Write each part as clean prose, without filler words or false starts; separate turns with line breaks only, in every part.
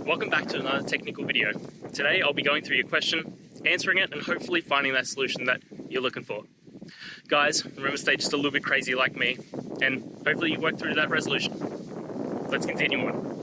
Welcome back to another technical video. Today I'll be going through your question, answering it, and hopefully finding that solution that you're looking for. Guys, remember, stay just a little bit crazy like me, and hopefully you work through that resolution. Let's continue on.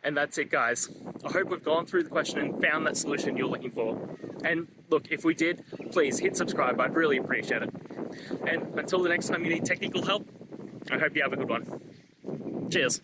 And that's it, guys. I hope we've gone through the question and found that solution you're looking for. And look, if we did, please hit subscribe. I'd really appreciate it. And until the next time you need technical help, I hope you have a good one. Cheers.